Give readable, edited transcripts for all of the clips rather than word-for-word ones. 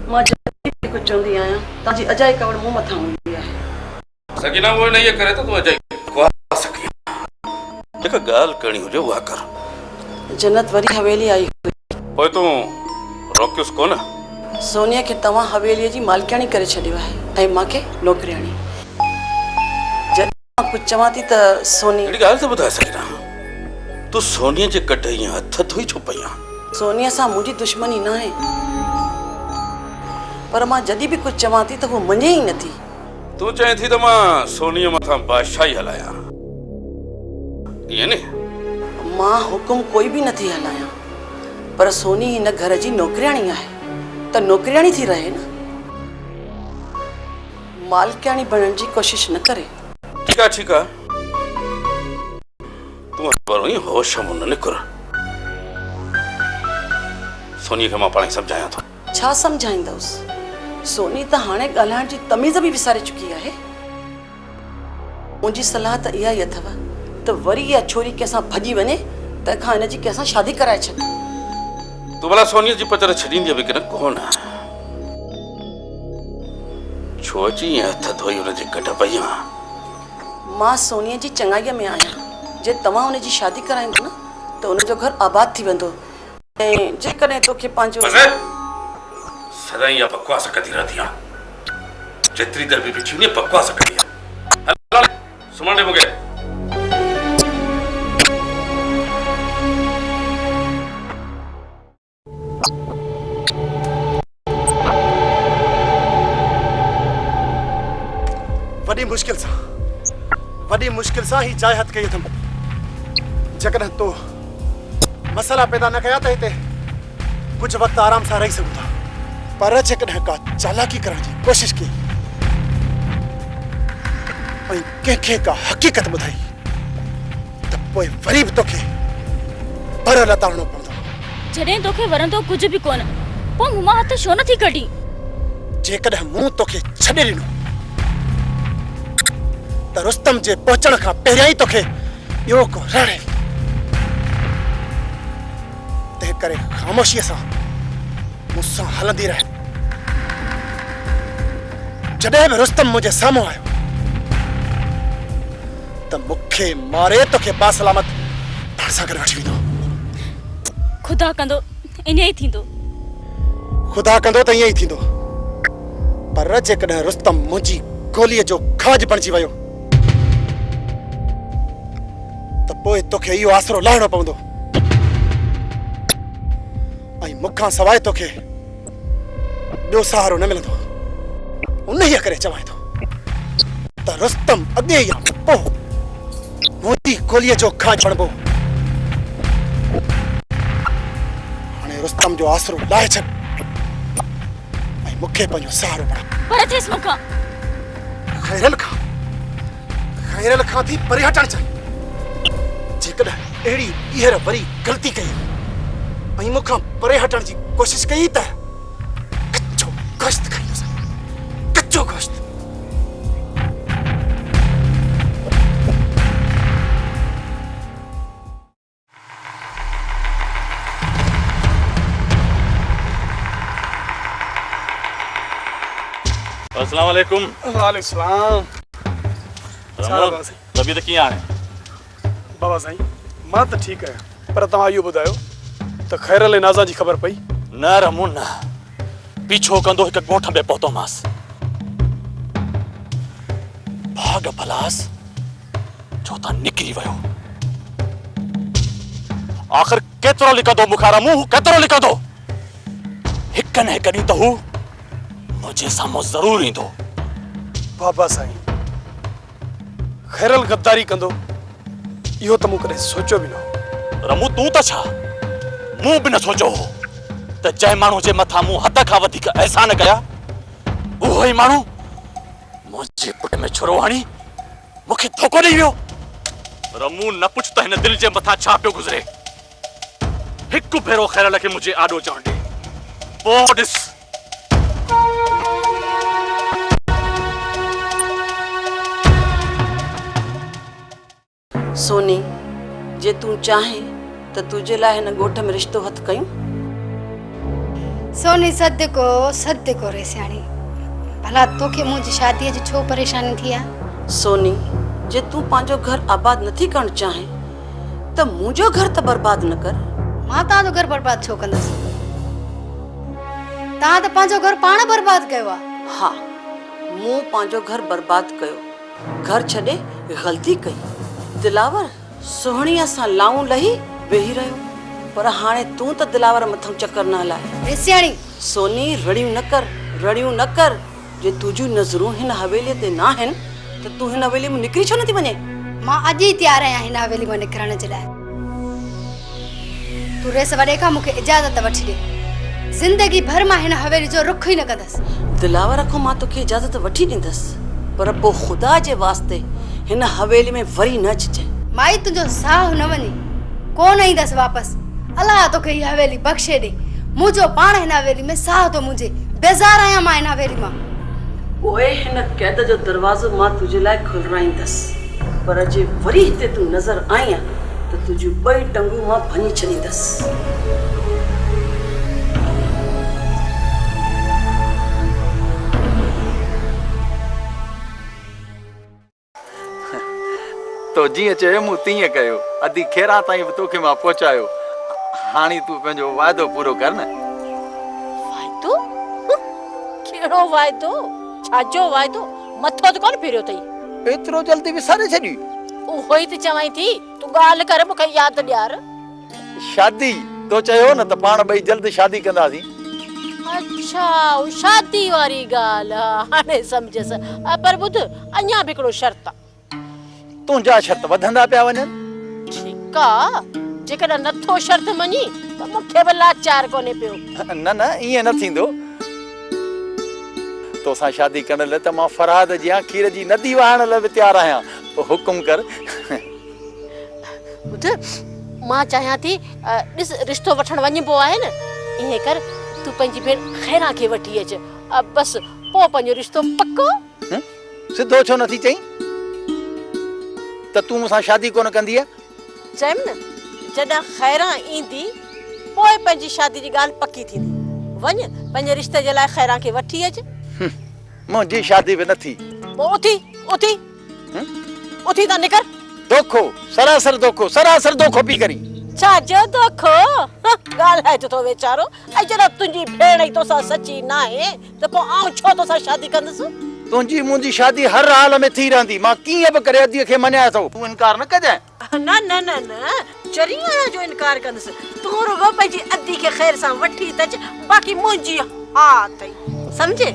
मां जल्दी कुछ चंदी आया ताजी अजाई कवड़ मुंह मथा हुई है सकीना वो नहीं करे तो तू अजाई को सकी जेका गाल करनी हो जो वा कर जन्नत वरी हवेली आई ओए तू रोकियोस कोन सोनिया के तवा हवेली जी मालकियाणी करे छडियो है ऐं माके नौकरियाणी जद कुछ चवाती त सोनी एडी गाल तो बता सकीना तू सोनिया जे कटैया हथ धोई छुपैया सोनिया सा मुझी दुश्मनी ना है पर मां जदी भी कुछ चवाती तो वो मने ही नथी तू चाहे थी तो मां सोनिया मथा बादशाही हलाया ये ने मां हुकुम कोई भी नथी हलाया पर सोनी इन घर जी नौकरियाणी है तो नौकरियाणी थी रहे ना मालकियाणी बनने की कोशिश न करे ठीक है तू पर ही होश मुन न कर सोनिया के मां पाणी समझाया तो छा समझाइंदस सोनी त हाणे गालाण जी तमीज भी विसारे चुकी है मुझी सलाह त इहा ही अथवा तो वरी या छोरी कैसा भजी वने त खां इन जी कैसा शादी कराए छ तू भला सोनिया जी पचर छडींदी बि के न कोन छोची हथ धोई उन जी कट पईया मां सोनिया जी चंगाई में आया जे तवा उन जी शादी कराइंदो न तो उन जो घर आबाद थी वेंदो ए जे कने तो के पांचो सदा या बकवास कदी रहती है जेतरी दर भी बिछी ने बकवास कदी है सुमंडे मुके वडी मुश्किल सा ही जाय हथ कई थम जकन तो मसला पैदा न कया थे कुछ वक्त आराम से रही सकूं था पर जकन का चालाकी करण की कोशिश की के का हकीकत बुधाई त पोइ वरी भी तोखे पर लताणो पवंदो जडे तोखे वरंदो कुछ भी कोन पो मुमा हाथ छो न थी कढी जेकॾहिं मूं तोखे छॾे ॾिनो त रुस्तम जे पहुचण खां पहिरियां ई तोखे इहो को रणे तंहिं करे ख़ामोशीअ सां मूंसां हलंदी रहे जॾहिं बि रुस्तम मुंहिंजे साम्हूं आयो त मूंखे मारे तोखे बासलामत पाण सां गॾु वठी वेंदो खुदा कंदो इन ई थींदो खुदा कंदो त ईअं ई थींदो पर जेकॾहिं रुस्तम मुंहिंजी गोलीअ जो खाज बणिजी वियो त पोइ तोखे इहो आसरो लाहिणो पवंदो ऐं मूंखां सवाइ तोखे ॿियो सहारो न मिलंदो उन्हीअ करे चवां थो त रुस्तम अॻे या पोइ मुंहिंजी गोलीअ जो खाज बणिबो हाणे रुस्तम जो आसरो लाहे छॾ ऐं मूंखे पंहिंजो सहारो बणा पर थियस मूंखां खैरल खां थी परे हटण चाहिए जेकॾहिं अहिड़ी ॿीहर वरी ग़लती कई ऐं मूंखां परे हटण जी कोशिश कई त कच्चो गोश्त खाईंदुसि कच्चो गोश्त अस्सलाम वालेकुम वालेकुम सलाम तबीयत कीअं आहे बाबा साईं मां त ठीकु आहियां पर तव्हां इहो ॿुधायो त खैरल ऐं नाज़ा जी ख़बर पई न रमू न पीछो कंदो हिकु ॻोठ में पहुतोमांसि भाग भलास छो त निकिरी वियो आख़िर केतिरो लिकंदो मुखारा मुंहुं केतिरो लिकंदो हिकु न हिकु ॾींहुं त हू मुझे साम्हूं ज़रूर ईंदो बाबा साईं खैरल गद्दारी कंदो इहो त मूं कॾहिं सोचियो बि न हो रमू तूं त छा मूं बि न सोचियो हो त जंहिं माण्हू जे मथां मूं हद खां वधीक अहसान कया उहो ई माण्हू मुंहिंजे पुट में छुरो हणी मूंखे धोखो ॾेई वियो रमू न पुछ त हिन दिलि जे मथां छा पियो गुज़रे हिकु भेरो खैरल खे मुंहिंजे आॾो चवण ॾे पोइ ॾिस सोनी जे तू चाहे तो तुझे लाइ हिन ॻोठ में रिश्तो हथ कयूं सोनी सद को रे सियाणी भला तोखे मुंहिंजी शादीअ जी छो परेशानी थी आहे? सोनी जे तूं पंहिंजो घर आबाद नथी करणु चाहे त मुंहिंजो घर त बर्बाद न कर। मां तव्हांजो घर बर्बाद छो कंदसि? तव्हां त पंहिंजो घर पाण बर्बाद कयो आहे। हा, मूं पंहिंजो घर बर्बाद कयो, घर छॾे ग़लती कई। दिलावर सुहिणीअ सां लाऊं लही वेही रहियो, पर हाणे तूं त दिलावर मथां चक्कर न हलाए। रे सियाणी सोनी रड़ियूं न कर। जे तुंहिंजूं नज़रूं हिन हवेलीअ ते न आहिनि त तूं हिन हवेली में निकिरी छो नथी वञे? मां अॼु ई तयार आहियां हिन हवेली मां निकिरण जे लाइ। तूं रेस वॾे खां मूंखे इजाज़त वठी ॾे, ज़िंदगी भर मां हिन हवेली जो रुख ई न कंदसि। दिलावर खां मां तोखे इजाज़त वठी ॾींदसि, पर पोइ ख़ुदा जे वास्ते हिन हवेली में वरी न अचिजे। माई तुंहिंजो साहु न वञे, कोन ईंदसि वापसि। अलाह तोखे हीअ हवेली बख़्शे ॾे। मुंहिंजो पाण हिन हवेली में साहु थो मुंहिंजे, बेज़ार आहियां मां हिन हवेली मां। पोइ हिन क़ैद जो दरवाज़ो मां तुंहिंजे लाइ खुलराईंदसि, पर जे वरी हिते तूं नज़र आईं त तुंहिंजूं ॿई टंगूं मां भञी छॾींदसि। तो जीअं चयो मूं तीअं कयो। अधी खेरा ताईं बि तोखे मां पहुचायो। हाणे तूं पंहिंजो वाइदो पूरो कर न। वाइदो? कहिड़ो वाइदो? छाजो वाइदो? मथो त कोन फिरियो अथई? एतिरो जल्दी विसारे छॾी? उहो ई त चवां थी, तूं ॻाल्हि कर मूंखे यादि ॾियार। शादी तो चयो न त पाण ॿई जल्द शादी कंदासीं। अच्छा, उहा शादी वारी ॻाल्हि आहे, हाणे सम्झसि। पर ॿुध, अञा बि हिकिड़ो शर्त आहे। तुंहिंजा शर्त वधंदा पिया वञनि। ठीकु आहे, जेकॾहिं नथो शर्त मञी त मूंखे बि लाचार कोन्हे पियो। न न, ईअं न थींदो। तोसां शादी करण लाइ त मां फरहाद जी खीर जी नदी वहाइण लाइ बि तयारु आहियां। हुकुम कर। ॿुध, मां चाहियां थी, ॾिस रिश्तो वठण वञिबो आहे न, ईअं कर तूं पंहिंजी भेण खैरा खे वठी अच, बसि पोइ पंहिंजो रिश्तो पको। सिधो छो नथी चईं त तूं मूंसां शादी कोन कंदी? चयमि न, जॾहिं खैरा ईंदी पोइ पंहिंजी शादी जी ॻाल्हि पकी थींदी। वञ पंहिंजे रिश्ते जे लाइ खैरा खे वठी अच। मुंहिंजी शादी बि न थी। पोइ उथी त निकर। दोखो, सरासर दोखो पी करी। छाजो दोखो? ॻाल्हाए थो वीचारो। ऐं जॾहिं तुंहिंजी भेण ई तोसां सची न आहे त पोइ आउं छो तोसां शादी कंदसि? तुंहिंजी मुंहिंजी शादी हर हाल में थी रहंदी। मां कीअं बि करे अधीअ खे मञाया थो। तूं इनकार न कजांइ। न न न न, चरी आहियां जो इनकार कंदसि। तूं रुगो पंहिंजी अधी खे ख़ैर सां वठी त अच, बाक़ी मुंहिंजी हा अथई, सम्झे?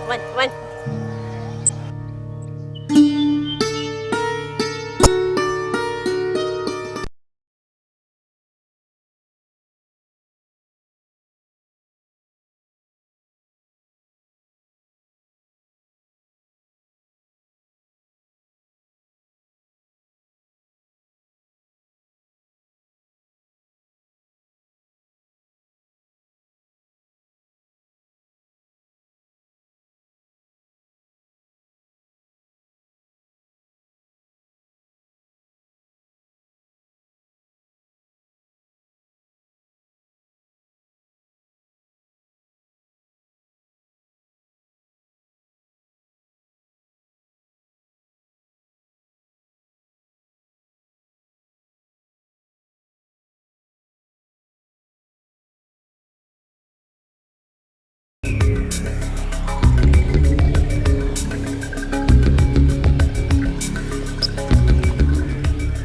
वञ।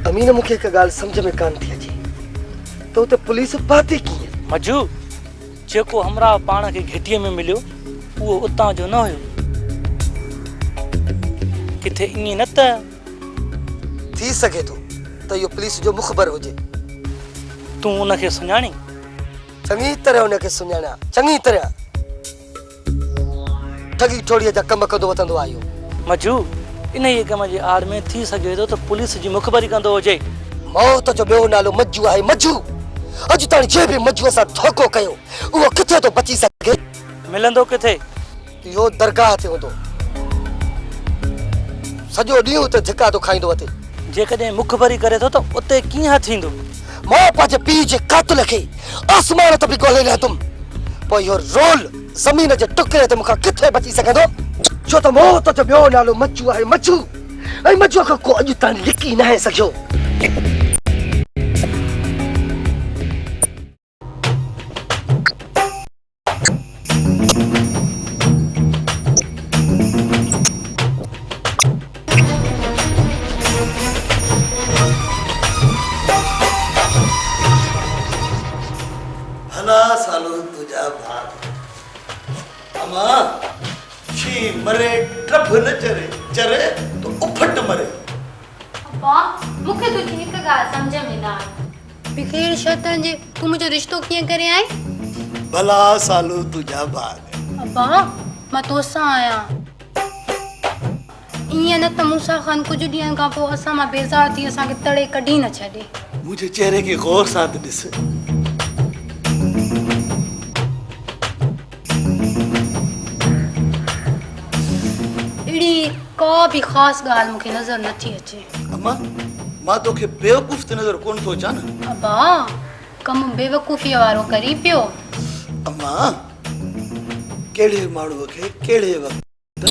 अमीन, मूंखे हिकु ॻाल्हि सम्झ में कान थी अचे त उते पुलिस पाती कीअं? मजू, जेको हमरा पाण खे घिटीअ में मिलियो उहो उतां जो न हुयो। किथे ईअं न त थी सघे थो त इहो पुलिस जो मुख़बर हुजे। तूं उनखे सुञाणी? चङी तरह उनखे सुञाणा, चङी तरह। ठगी ठोड़ीअ जा कम कंदो वतंदो आयो। मजू, इन ई कम जे आड़ में थी सघे थो त पुलिस जी मुखबरी कंदो हुजे। मौत जो ॿियो नालो मज्जू आहे। मज्जू अॼु ताईं जे बि मज्जूअ सां धोखो कयो उहो किथे थो बची सघे? मिलंदो किथे? इहो दरगाह ते हूंदो। सॼो ॾींहुं उते धिका थो खाईंदो अथे। जेकॾहिं मुखबरी करे थो त उते कीअं थींदो? मां पाजे पी जे कातल खे आसमान ते बि ॻोल्हे रहियतुम पोइ इहो रोल ज़मीन जे टुकड़े ते मूंखां किथे बची सघंदो छो त मौत जो ॿियो नालो मच्छू आहे मच्छू ऐं मच्छूअ खां को अॼु ताईं लिकी न आहे सघियो भला सालो तुझा भाग अमा छी मरे ट्रफ न चरे चरे तो उफट मरे अब्बा मूंखे तुंहिंजी हिकु ॻाल्हि सम्झ में न आई बिखेर शर्तनि जे तूं मुंहिंजो रिश्तो कीअं करे आई भला सालो तुझा भाग अब्बा मां तोसां आहियां ईअं न त मूसा ख़ान कुझु ॾींहंनि खां पोइ असां मां बेज़ार थी असांखे तड़े कढी न छॾे मुझे चेहरे के गौर सां ॾिस अहिड़ी का बि ख़ासि ॻाल्हि मूंखे नज़र नथी अचे अम्मा मां तोखे बेवकूफ़ त नज़र कोन थो अचां न अब्बा कमु बेवकूफ़ीअ वारो करी पियो अम्मा कहिड़े माण्हूअ खे कहिड़े वक़्तु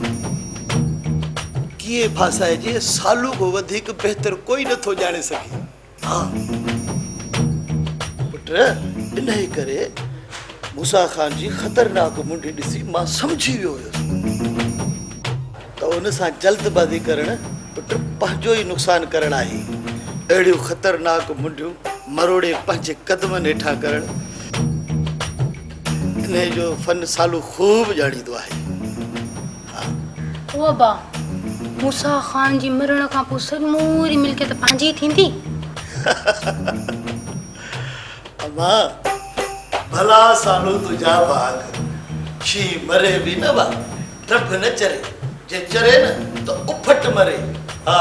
कीअं फासाइजे सालू खां वधीक बहितर कोई नथो ॼाणे सघे हा पुट इन करे मूसा ख़ान जी ख़तरनाक मुंडी ॾिसी मां सम्झी वियो हुयुसि त उन सां जल्दबाज़ी करणु पुट पंहिंजो ई नुक़सानु करणु आहे अहिड़ियूं ख़तरनाक मुंडियूं मरोड़े पंहिंजे कदमनि हेठां करणु इन जो फन सालू ख़ूब ॼाणींदो आहे ओ अब्बा मूसा ख़ान जी मरण खां पोइ समूरी मिल्कियत पंहिंजी थींदी अम्मा भला सालो तुझा भाग छी मरे भी न बा ट्रफ न चरे जे चरे न तो उफट मरे हा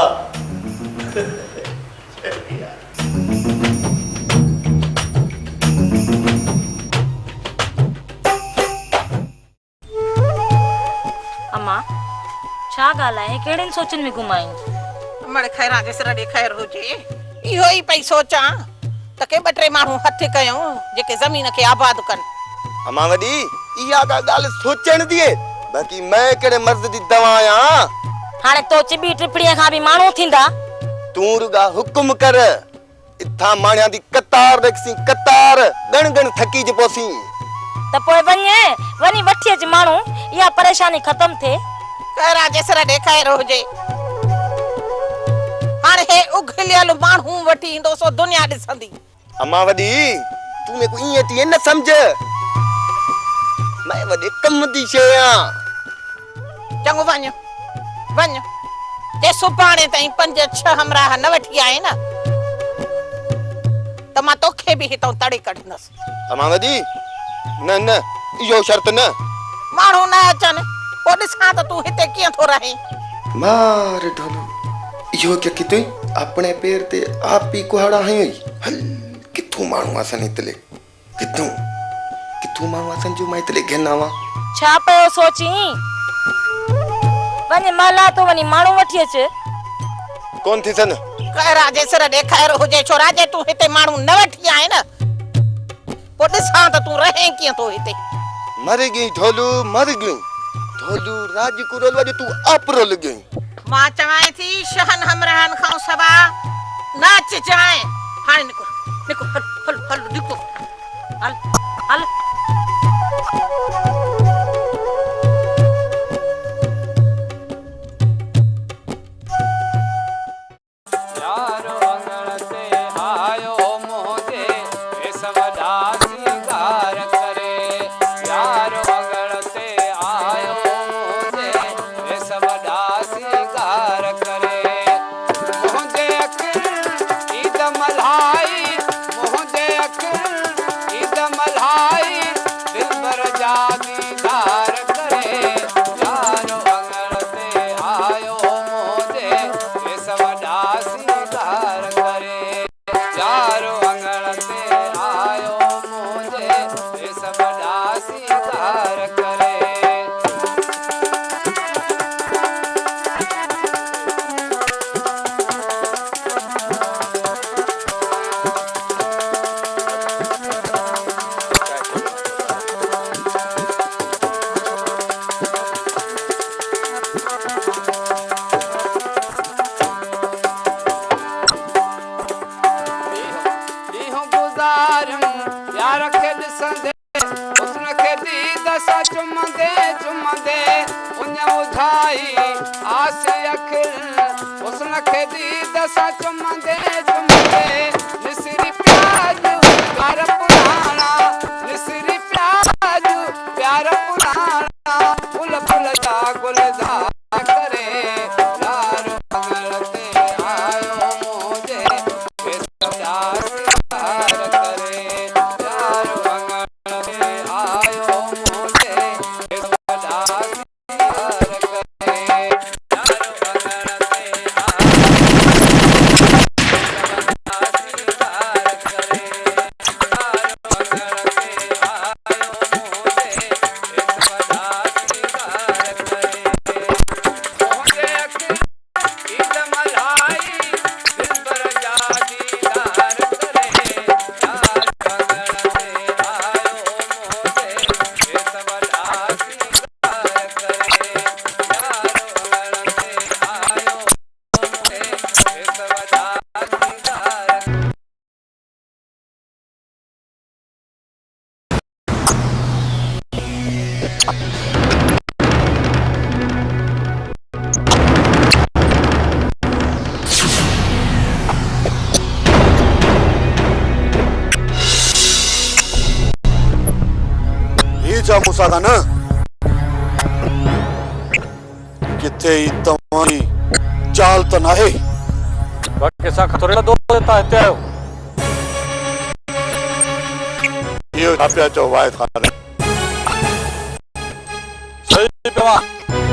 अम्मा छा ॻाल्हाए कहिड़े सोचनि में घुमाई मड़ खैरा जे सिर ॾे खैर हुजे इहो ई पई सोचां त के ॿ टे माण्हू हथ कयूं जेके ज़मीन खे आबाद कनि अमा वॾी इहा का ॻाल्हि सोचण दी बाक़ी मैं कहिड़े मर्द जी दवा आहियां हाणे तो चिबी टिपड़ीअ खां बि माण्हू थींदा तूं रुगा हुकुम कर इथां माण्या दी कतार देखसी कतार गण गण थकी जे पोसी त पोइ वञी वठी अच माण्हू इहा परेशानी ख़तम थिए खैरा जे सिर ॾे खैर हुजे हाणे हे उघलियल माण्हू वठी ईंदो सो दुनिया ॾिसंदी अमा वॾी तूं मेरे को इएं थी न समझ मैं वॾे कम दी शइ आहियां चङो वञ जे सुभाणे ताईं 5-6 हमराह न वठी आए न त मां तोखे बि हितां तड़े कढंदसि अमा वॾी न न इहो शर्त न माण्हू न अचनि पोइ ॾिसां त तूं हिते कीअं थो रहीं मार ढोलू इहो क्या कितोई अपने पैर ते आप ही कुहाड़ा है हल किथू मानू आसन इतले किथू मानू आसन जो मैं इतले घेनावा छा पियो सोची वञ माला तो वञी माण्हू वठी अच कौन थी सन खैरा जे सिर ॾे खैर हुजे छो राजे तूं हिते माण्हू न वठी आए न पोइ ॾिसां त तूं रहीं कीअं थो हिते मर गई ढोलू मर गई ढोलू राज कुरोल वजे तू आप रोल गई मां चवां थी शहन हमराहन खां सवा नाच जाए हाणे निको हल निको हल से अखिल हुस्न खे दीद सां चुमंदे चुमंदे निसरी प्याज प्यार पुराना निसरी प्याज प्यार पुराना फुल फुल जा गुलजार करे यार मंगल ते आयो मुझे सदा सिंगार करे यार मंगल ते आयो मुझे सदा सिंगार करे यार मंगल ते जा मूसा न किथे ही तव्हांजी चाल त नाहे कंहिंसां थोरे दो देता हिते आयो इहो छा पिया चओ वाहिद ख़ान सही पियो आहे